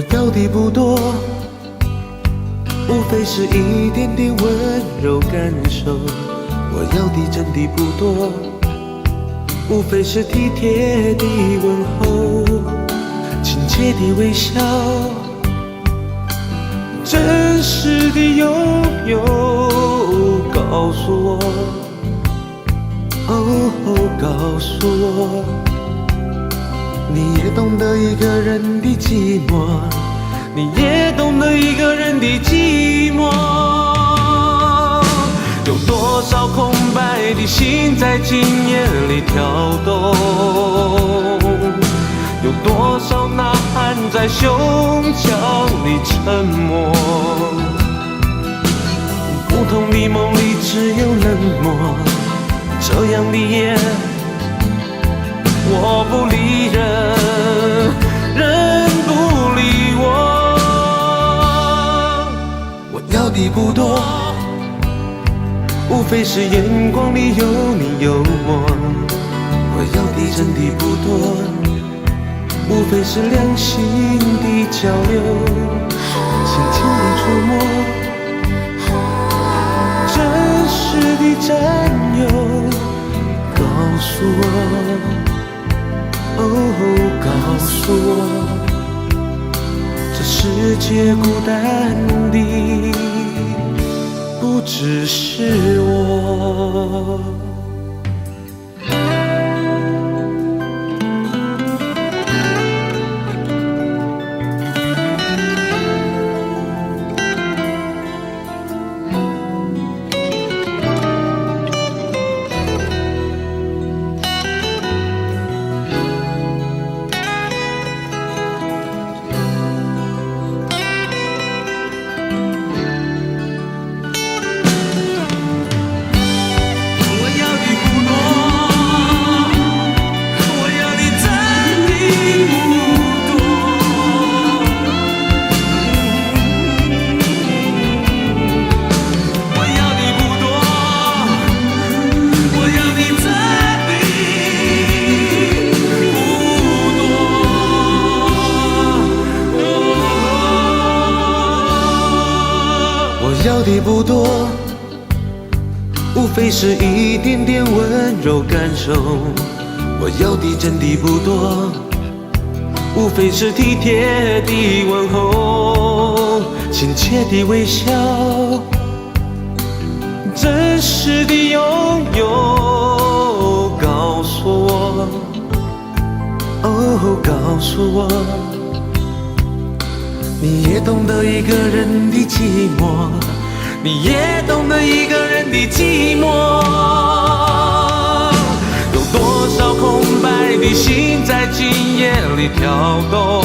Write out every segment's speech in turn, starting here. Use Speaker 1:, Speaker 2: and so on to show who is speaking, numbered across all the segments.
Speaker 1: 我要的不多，无非是一点点温柔感受。我要的真的不多，无非是体贴的问候，亲切的微笑，真实的拥有。告诉我，告诉我，你也懂得一个人的寂寞，你也懂得一个人的寂寞。有多少空白的心在今夜里跳动，有多少呐喊在胸腔里沉默。不同的梦里只有冷漠，这样的夜我不理人，人不理我。我要的不多，无非是眼光里有你有我。我要的真的不多，无非是良心的交流，轻轻的触摸，真实的占有。告诉我，告诉我，这世界孤单的不只是我。我要的不多，无非是一点点温柔感受。我要的真的不多，无非是体贴的问候，亲切的微笑，真实的拥有。告诉我，告诉我，你也懂得一个人的寂寞，你也懂得一个人的寂寞。有多少空白的心在今夜里跳动，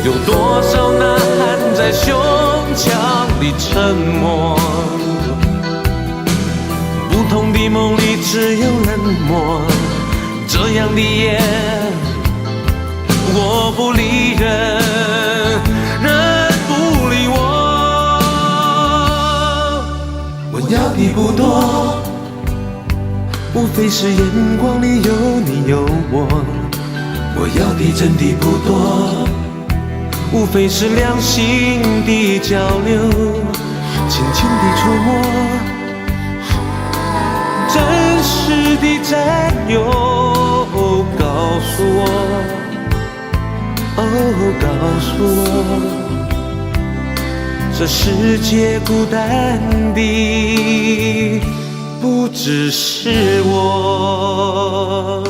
Speaker 1: 有多少呐喊在胸腔里沉默。不同的梦里只有冷漠，这样的夜我不理人，人不理我。我要的不多，无非是眼光里有你有我。我要的真的不多，无非是良心的交流，轻轻的触摸，真实的占有。告诉我，告诉我，这世界孤单的不只是我。